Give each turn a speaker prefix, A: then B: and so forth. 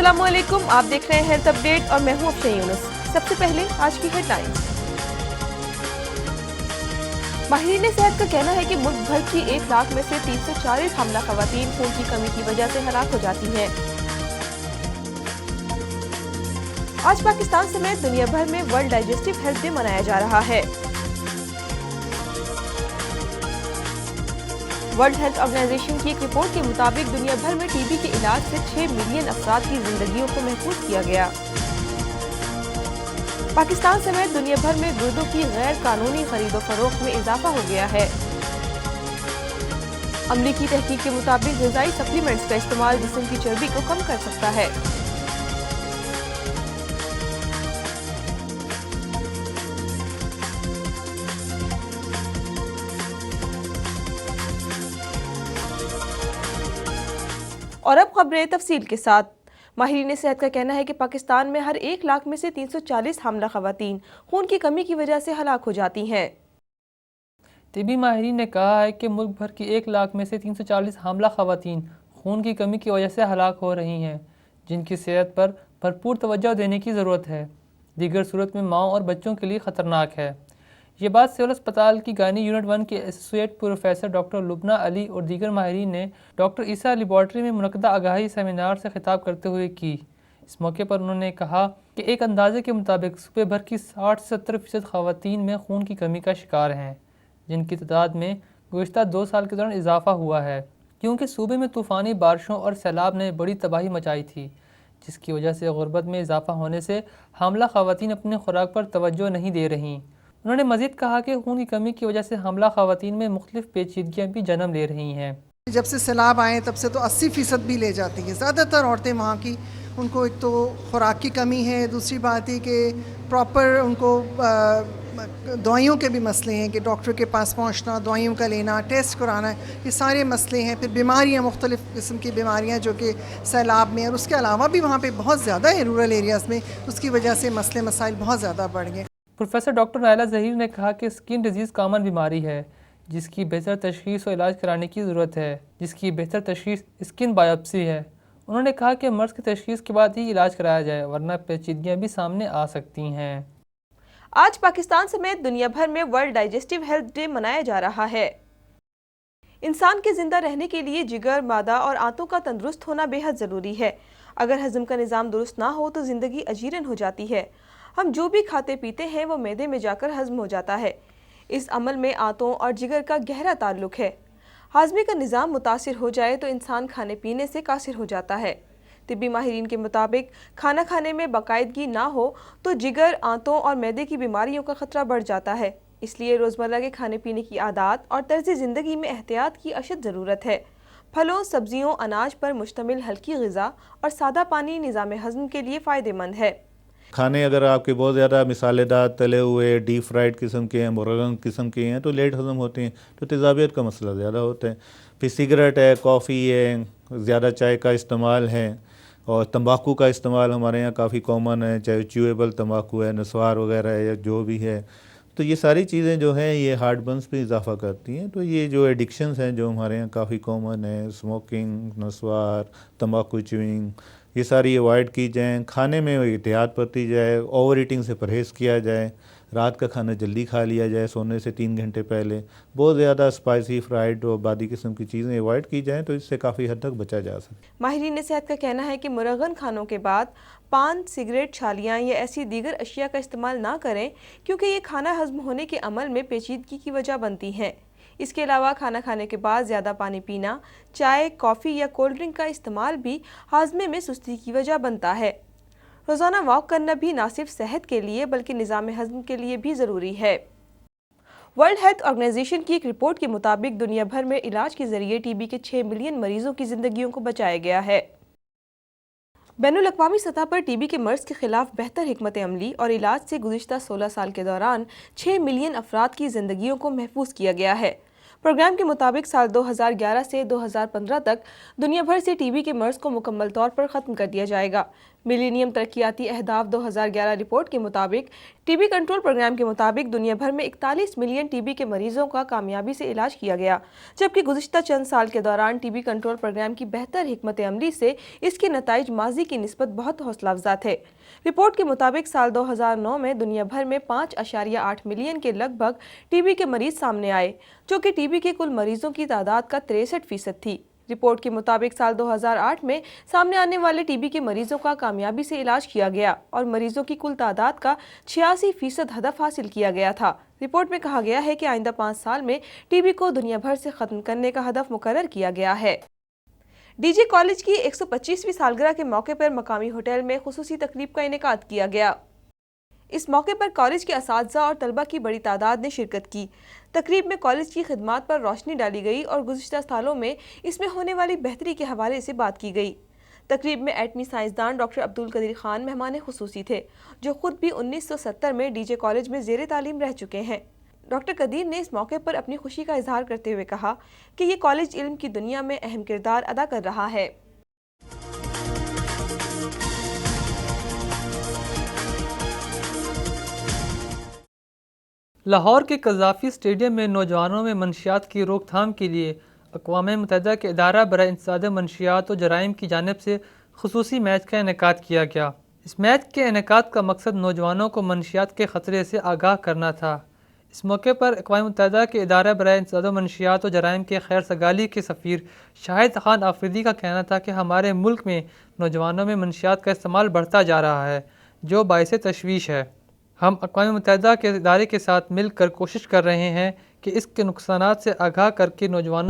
A: अस्सलाम वालेकुम, आप देख रहे हैं हेल्थ अपडेट और मैं हूं अफशा यूनुस। सबसे पहले आज की हेडलाइंस। माहिरीन सेहत का कहना है कि मुल्क भर की 1 लाख में से 340 हामला खवातीन खून की कमी की वजह से हलाक हो जाती हैं। आज पाकिस्तान समेत दुनिया भर में वर्ल्ड डाइजेस्टिव हेल्थ डे मनाया जा रहा है। वर्ल्ड हेल्थ ऑर्गेनाइजेशन की एक रिपोर्ट के मुताबिक दुनिया भर में टीबी के इलाज से 6 मिलियन अफराद की जिंदगियों को महफूज किया गया। पाकिस्तान समेत दुनिया भर में गुर्दों की गैर कानूनी खरीदो फरोख्त में इजाफा हो गया है। अमरीकी तहकीक के मुताबिक ग़िज़ाई सप्लीमेंट्स का इस्तेमाल जिस्म की चर्बी को कम कर सकता है। और अब खबरें तफसील के साथ। माहिरीन सेहत का कहना है कि पाकिस्तान में हर 1 लाख में से 340 हामला खवातीन खून की कमी की वजह से हलाक हो जाती हैं।
B: तिबी माहिरीन ने कहा है कि मुल्क भर की 1 लाख में से 340 हामला खवातीन खून की कमी की वजह से हलाक हो रही हैं, जिनकी सेहत पर भरपूर तवज्जो देने की ज़रूरत है। दीगर सूरत में माओं और बच्चों के लिए ख़तरनाक है। ये बात सिविल अस्पताल की गायनी यूनिट 1 के associate professor doctor Lubna Ali और दीगर माहिरीन ने डॉक्टर ईसा लेबॉर्ट्री में मुनक़दा आगाही सेमिनार से खिताब करते हुए की। इस मौके पर उन्होंने कहा कि एक अंदाजे के मुताबिक सूबे भर की 60 से 70% ख़वातीन में खून की कमी का शिकार हैं, जिनकी तादाद में गुज़िश्ता 2 साल के दौरान इजाफा हुआ है, क्योंकि सूबे में तूफ़ानी बारिशों और सैलाब ने बड़ी तबाही मचाई थी, जिसकी वजह से गुर्बत में इजाफा होने से हामला ख़वातीन अपनी खुराक पर तवज्जो नहीं दे रहीं। उन्होंने मज़ीद कहा कि खून की कमी की वजह से हामला ख़वातीन में मुख्तलिफ पेचीदगियाँ भी जन्म ले रही हैं।
C: जब से सैलाब आए तब से तो 80% भी ले जाती हैं ज़्यादातर औरतें वहाँ की। उनको एक तो खुराक की कमी है, दूसरी बात है कि प्रॉपर उनको दवाइयों के भी मसले हैं कि डॉक्टर के पास पहुँचना, दवाइयों का लेना, टेस्ट कराना, ये सारे मसले हैं। फिर बीमारियाँ, मुख्तलिफ़ किस्म की बीमारियाँ जो कि सैलाब में, और उसके अलावा भी वहाँ पे बहुत ज़्यादा है रूरल एरियाज़ में, उसकी वजह से मसले मसाइल बहुत ज़्यादा बढ़ गए।
B: प्रोफेसर डॉक्टर नायला ज़हीर ने कहा कि स्किन डिजीज़ कॉमन बीमारी है जिसकी बेहतर तशख़ीस और इलाज कराने की ज़रूरत है, जिसकी बेहतर तशख़ीस स्किन बायोप्सी है। उन्होंने कहा कि मर्ज़ की तशख़ीस के बाद ही इलाज कराया जाए, वरना पेचीदगियाँ भी सामने आ सकती हैं।
A: आज पाकिस्तान समेत दुनिया भर में वर्ल्ड डाइजेस्टिव हेल्थ डे मनाया जा रहा है। इंसान के जिंदा रहने के लिए जिगर, मादा और आंतों का तंदुरुस्त होना बेहद ज़रूरी है। अगर हज़म का निज़ाम दुरुस्त ना हो तो ज़िंदगी अजीरन हो जाती है। हम जो भी खाते पीते हैं वो मैदे में जाकर हज़म हो जाता है। इस अमल में आंतों और जिगर का गहरा ताल्लुक है। हाज़मे का निज़ाम मुतासिर हो जाए तो इंसान खाने पीने से कासिर हो जाता है। तिब्बी माहिरीन के मुताबिक खाना खाने में बाकायदगी ना हो तो जिगर, आंतों और मैदे की बीमारियों का ख़तरा बढ़ जाता है। इसलिए रोज़मर्रा के खाने पीने की आदत और तर्ज़ ज़िंदगी में एहतियात की अशद ज़रूरत है। फलों, सब्जियों, अनाज पर मुश्तमिल हल्की ग़िज़ा और सादा पानी निज़ाम हज़म के लिए फ़ायदेमंद है।
D: खाने अगर आपके बहुत ज़्यादा मिसालेदार, तले हुए, डीप फ्राइड किस्म के हैं, मुरगन किस्म के हैं, तो लेट हज़म होते हैं, तो तेज़ाबियत का मसला ज़्यादा होता है। फिर सिगरेट है, कॉफ़ी है, ज़्यादा चाय का इस्तेमाल है, और तंबाकू का इस्तेमाल हमारे यहाँ काफ़ी कॉमन है, चाहे च्यूएबल तंबाकू है, नस्वार वगैरह है, या जो भी है। तो ये सारी चीज़ें जो हैं ये हार्ट बर्न्स पे इजाफ़ा करती हैं। तो ये जो एडिक्शंस हैं जो हमारे यहाँ काफ़ी कॉमन है, स्मोकिंग, नस्वार, तंबाकू च्यूइंग, ये सारी अवॉइड की जाएँ। खाने में एहतियात बरती जाए, ओवर ईटिंग से परहेज़ किया जाए, रात का खाना जल्दी खा लिया जाए सोने से 3 घंटे पहले। बहुत ज़्यादा स्पाइसी, फ्राइड और बादी किस्म की चीज़ें अवॉइड की जाएँ तो इससे काफ़ी हद तक बचा जा सकता है।
A: माहिरीन सेहत का कहना है कि मुरगन खानों के बाद पान, सिगरेट, छालियाँ या ऐसी दीगर अशिया का इस्तेमाल ना करें, क्योंकि ये खाना हज़म होने के अमल में पेचीदगी की वजह बनती हैं। इसके अलावा खाना खाने के बाद ज़्यादा पानी पीना, चाय, कॉफ़ी या कोल्ड ड्रिंक का इस्तेमाल भी हाज़मे में सुस्ती की वजह बनता है। रोज़ाना वॉक करना भी ना सिर्फ सेहत के लिए बल्कि निज़ाम हज़म के लिए भी ज़रूरी है। वर्ल्ड हेल्थ ऑर्गेनाइजेशन की एक रिपोर्ट के मुताबिक दुनिया भर में इलाज के ज़रिए टीबी के 6 मिलियन मरीजों की ज़िंदगियों को बचाया गया है। बैनुल अक़वामी सतह पर टीबी के मर्ज़ के ख़िलाफ़ बेहतर हिकमत अमली और इलाज से गुज़िश्ता 16 साल के दौरान 6 मिलियन अफराद की ज़िंदगियों को महफूज किया गया है। प्रोग्राम के मुताबिक साल 2011 से 2015 तक दुनिया भर से टीबी के मर्ज़ को मुकम्मल तौर पर ख़त्म कर दिया जाएगा। मिलेनियम तरक्याती अहदाफ 2011 रिपोर्ट के मुताबिक टीबी कंट्रोल प्रोग्राम के मुताबिक दुनिया भर में 41 मिलियन टीबी के मरीजों का कामयाबी से इलाज किया गया, जबकि गुज़िश्ता चंद साल के दौरान टीबी कंट्रोल प्रोग्राम की बेहतर हिकमत अमली से इसके नताइज माजी की निस्बत बहुत हौसला अफजा थे। रिपोर्ट के मुताबिक साल 2009 में दुनिया भर में 5.8 मिलियन के लगभग टीबी के मरीज सामने आए, जो कि टीबी के कुल मरीजों की तादाद का 63% थी। रिपोर्ट के मुताबिक साल 2008 में सामने आने वाले टीबी के मरीजों का कामयाबी से इलाज किया गया और मरीजों की कुल तादाद का 86% हदफ हासिल किया गया था। रिपोर्ट में कहा गया है कि आइंदा 5 साल में टीबी को दुनिया भर से ख़त्म करने का हदफ मुकर्रर किया गया है। डीजे कॉलेज की 125वीं सालगिरह के मौके पर मकामी होटल में खुसूसी तकरीब का इनेकाद किया गया। इस मौके पर कॉलेज के असातिज़ा और तलबा की बड़ी तादाद ने शिरकत की। तकरीब में कॉलेज की खिदमात पर रोशनी डाली गई और गुज़िश्ता सालों में इसमें होने वाली बेहतरी के हवाले से बात की गई। तकरीब में एटमी साइंसदान डॉक्टर अब्दुल कदीर खान मेहमान खुसूसी थे, जो खुद भी 1970 में डीजे कॉलेज में ज़ेरे तालीम रह चुके हैं। डॉक्टर कदीर ने इस मौके पर अपनी खुशी का इजहार करते हुए कहा कि ये कॉलेज इल्म की दुनिया में अहम किरदार अदा कर रहा है।
B: लाहौर के कज़ाफ़ी स्टेडियम में नौजवानों में मंशियात की रोकथाम के लिए अक़वाम मुत्तहिदा के इदारा बराए इंसदाद मंशियात और जराइम की जानिब से खुसूसी मैच का इनेकाद किया गया। इस मैच के इनेकाद का मकसद नौजवानों को मंशियात के ख़तरे से आगाह करना था। इस मौके पर अक़वाम मुत्तहिदा के इदारा बराए इंसदाद मंशियात और जराइम के खैर सगाली के सफ़ीर शाहिद खान आफरीदी का कहना था कि हमारे मुल्क में नौजवानों में मंशियात का इस्तेमाल बढ़ता जा रहा है, जो बाइस तशवीश है। हम अक़वाम मुत्तहिदा के इदारे के साथ मिल कर कोशिश कर रहे हैं कि इसके नुकसानात से आगाह करके नौजवानों